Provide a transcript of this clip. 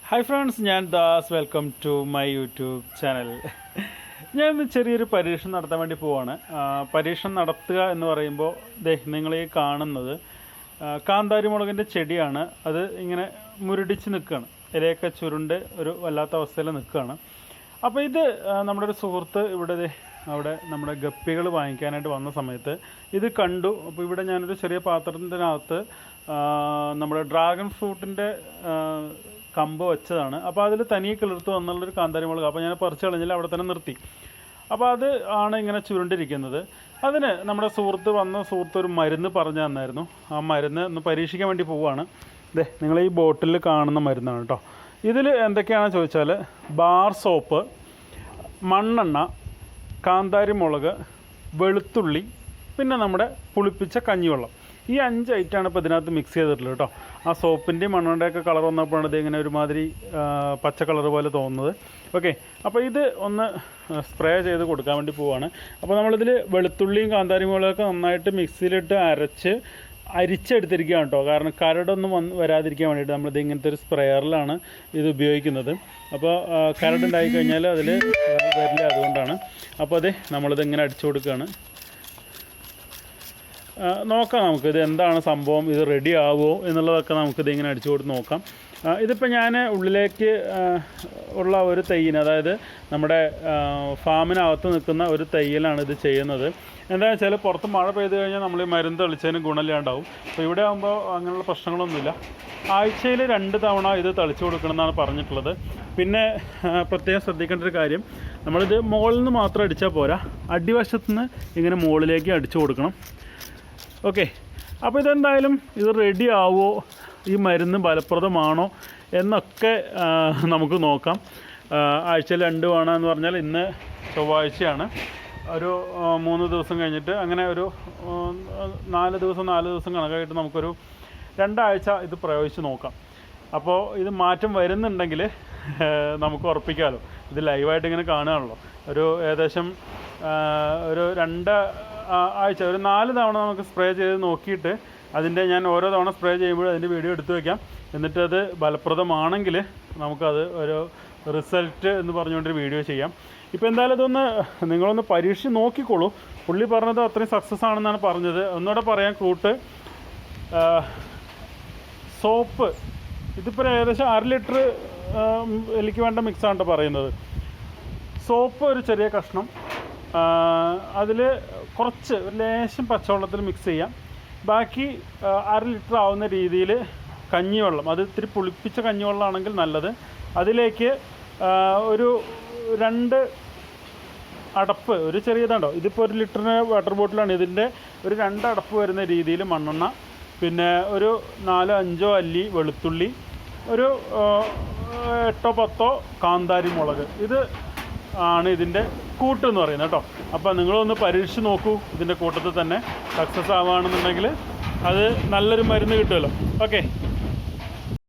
Hi friends, ഞാൻ Das. Welcome to my YouTube channel. ഞാനിന്ന് ചെറിയൊരു പരീക്ഷണം നടത്താൻ വേണ്ടി പോവാണ്. പരീക്ഷണം നടത്തുക എന്ന് പറയുമ്പോൾ നിങ്ങൾ ഈ കാണുന്നത് കാന്താരി മുളകിൻ്റെ ചെടിയാണ്. അത് ഇങ്ങനെ മുരടിച്ച് നിൽക്കുകയാണ്, ഇലയൊക്കെ ചുരുണ്ട് ഒരു വല്ലാത്ത അവസ്ഥയിൽ നിൽക്കുകയാണ്. അപ്പോൾ ഇത് നമ്മുടെ ഒരു സുഹൃത്ത് അവിടെ നമ്മുടെ ഗപ്പികൾ വാങ്ങിക്കാനായിട്ട് വന്ന സമയത്ത് ഇത് കണ്ടു. അപ്പോൾ ഇവിടെ ഞാനൊരു ചെറിയ പാത്രത്തിനകത്ത് നമ്മുടെ ഡ്രാഗൺ ഫ്രൂട്ടിൻ്റെ കമ്പ് വെച്ചതാണ്. അപ്പോൾ അതിൽ തനിയെ കിളിർത്ത് വന്നുള്ളൊരു കാന്താരി മുളക്. അപ്പോൾ ഞാൻ പറിച്ച് കളഞ്ഞില്ല, അവിടെ തന്നെ നിർത്തി. അപ്പോൾ അത് ആണ് ഇങ്ങനെ ചുരുണ്ടിരിക്കുന്നത്. അതിന് നമ്മുടെ സുഹൃത്ത് ഒരു മരുന്ന് പറഞ്ഞു തന്നായിരുന്നു. ആ മരുന്ന് ഒന്ന് പരീക്ഷിക്കാൻ വേണ്ടി പോവുകയാണ്. നിങ്ങൾ ഈ ബോട്ടിൽ കാണുന്ന മരുന്നാണ് കേട്ടോ. ഇതിൽ എന്തൊക്കെയാണെന്ന് ചോദിച്ചാൽ ബാർ സോപ്പ്, മണ്ണെണ്ണ, കാന്താരി മുളക്, വെളുത്തുള്ളി, പിന്നെ നമ്മുടെ പുളിപ്പിച്ച കഞ്ഞിവെള്ളം. ഈ 5 ഐറ്റമാണ് ഇപ്പോൾ ഇതിനകത്ത് മിക്സ് ചെയ്തിട്ടുള്ളത് കേട്ടോ. ആ സോപ്പിൻ്റെയും മണ്ണെണ്ണയുടെയൊക്കെ കളർ വന്നപ്പോഴാണ് ഇത് ഇങ്ങനെ ഒരുമാതിരി പച്ച കളർ പോലെ തോന്നുന്നത്. ഓക്കെ, അപ്പോൾ ഇത് ഒന്ന് സ്പ്രേ ചെയ്ത് കൊടുക്കാൻ വേണ്ടി പോവുകയാണ്. അപ്പോൾ നമ്മളിതിൽ വെളുത്തുള്ളിയും കാന്താരി മുളകൊക്കെ നന്നായിട്ട് മിക്സിയിലിട്ട് അരിച്ചെടുത്തിരിക്കുകയാണ് കേട്ടോ. കാരണം കരടൊന്നും വരാതിരിക്കാൻ വേണ്ടിയിട്ട് നമ്മളിത് ഇങ്ങനത്തെ ഒരു സ്പ്രെയറിലാണ് ഇത് ഉപയോഗിക്കുന്നത്. അപ്പോൾ കരടുണ്ടായി കഴിഞ്ഞാൽ അതിൽ വരില്ല, അതുകൊണ്ടാണ്. അപ്പോൾ നമ്മളിത് ഇങ്ങനെ അടിച്ചു കൊടുക്കുകയാണ്. നോക്കാം നമുക്കിത് എന്താണ് സംഭവം, ഇത് റെഡി ആവുമോ എന്നുള്ളതൊക്കെ നമുക്കിത് ഇങ്ങനെ അടിച്ചു കൊടുത്ത് നോക്കാം. ഇതിപ്പോൾ ഞാൻ ഉള്ളിലേക്ക് ഉള്ള ഒരു തൈയിന്, അതായത് നമ്മുടെ ഫാമിനകത്ത് നിൽക്കുന്ന ഒരു തയ്യലാണ് ഇത് ചെയ്യുന്നത്. എന്താണെന്ന് വെച്ചാൽ പുറത്ത് മഴ പെയ്ത് കഴിഞ്ഞാൽ നമ്മൾ ഈ മരുന്ന് തെളിച്ചതിന് ഗുണമില്ലാണ്ടാവും. അപ്പോൾ ഇവിടെ ആകുമ്പോൾ അങ്ങനെയുള്ള പ്രശ്നങ്ങളൊന്നുമില്ല. ആഴ്ചയിൽ 2 തവണ ഇത് തളിച്ചു കൊടുക്കണമെന്നാണ് പറഞ്ഞിട്ടുള്ളത്. പിന്നെ പ്രത്യേകം ശ്രദ്ധിക്കേണ്ട ഒരു കാര്യം, നമ്മളിത് മുകളിൽ നിന്ന് മാത്രം അടിച്ചാൽ പോരാ, അടിവശത്ത് നിന്ന് ഇങ്ങനെ മുകളിലേക്ക് അടിച്ചു കൊടുക്കണം. ഓക്കെ, അപ്പോൾ ഇതെന്തായാലും ഇത് റെഡി ആവുമോ, ഈ മരുന്ന് ഫലപ്രദമാണോ എന്നൊക്കെ നമുക്ക് നോക്കാം. ആഴ്ചയിൽ 2 വേണമെന്ന് പറഞ്ഞാൽ ഇന്ന് ചൊവ്വാഴ്ചയാണ്. ഒരു 3 ദിവസം കഴിഞ്ഞിട്ട് അങ്ങനെ ഒരു 4 ദിവസം കണക്കായിട്ട് നമുക്കൊരു 2 ആഴ്ച ഇത് പ്രയോഗിച്ച് നോക്കാം. അപ്പോൾ ഇത് മാറ്റം വരുന്നുണ്ടെങ്കിൽ നമുക്ക് ഉറപ്പിക്കാമല്ലോ. ഇത് ലൈവായിട്ട് ഇങ്ങനെ കാണുകയാണല്ലോ. ഏകദേശം ഒരു 2 ആഴ്ച, ഒരു 4 തവണ നമുക്ക് സ്പ്രേ ചെയ്ത് നോക്കിയിട്ട് ഞാൻ ഓരോ തവണ സ്പ്രേ ചെയ്യുമ്പോഴും അതിൻ്റെ വീഡിയോ എടുത്തു വയ്ക്കാം. എന്നിട്ടത് ഫലപ്രദമാണെങ്കിൽ നമുക്കത് ഒരു റിസൾട്ട് എന്ന് പറഞ്ഞുകൊണ്ടൊരു വീഡിയോ ചെയ്യാം. ഇപ്പോൾ എന്തായാലും നിങ്ങളൊന്ന് പരീക്ഷിച്ച് നോക്കിക്കോളൂ. പുള്ളി പറഞ്ഞത് അത്രയും സക്സസ് ആണെന്നാണ് പറഞ്ഞത്. ഒന്നുകൂടെ പറയാം, കൂട്ട് സോപ്പ്, ഇതിപ്പോൾ ഏകദേശം 1/2 ലിറ്റർ എനിക്ക് വേണ്ട മിക്സാണ് കേട്ടോ പറയുന്നത്. സോപ്പ് ഒരു ചെറിയ കഷ്ണം, അതിൽ കുറച്ച് ഒരു ലേശം പച്ചവെള്ളത്തിൽ മിക്സ് ചെയ്യാം. ബാക്കി 1/2 ലിറ്റർ ആവുന്ന രീതിയിൽ കഞ്ഞിവെള്ളം, അത് ഇത്തിരി പുളിപ്പിച്ച കഞ്ഞിവെള്ളമാണെങ്കിൽ നല്ലത്. അതിലേക്ക് ഒരു 2 അടപ്പ്, ഒരു ചെറിയതാണ്ടോ, ഇതിപ്പോൾ 1 ലിറ്ററിന് വാട്ടർ ബോട്ടിലാണ്, ഇതിൻ്റെ ഒരു 2 അടപ്പ് വരുന്ന രീതിയിൽ മണ്ണെണ്ണ, പിന്നെ ഒരു 4-5 അല്ലി വെളുത്തുള്ളി, ഒരു 8-10 കാന്താരി മുളക്. ഇത് ആണ് ഇതിൻ്റെ കൂട്ടെന്ന് പറയുന്നത് കേട്ടോ. അപ്പോൾ നിങ്ങളൊന്ന് പരീക്ഷിച്ച് നോക്കൂ. ഇതിൻ്റെ കൂട്ടത്തിൽ തന്നെ സക്സസ് ആവുകയാണെന്നുണ്ടെങ്കിൽ അത് നല്ലൊരു മരുന്ന് കിട്ടുമല്ലോ. ഓക്കെ.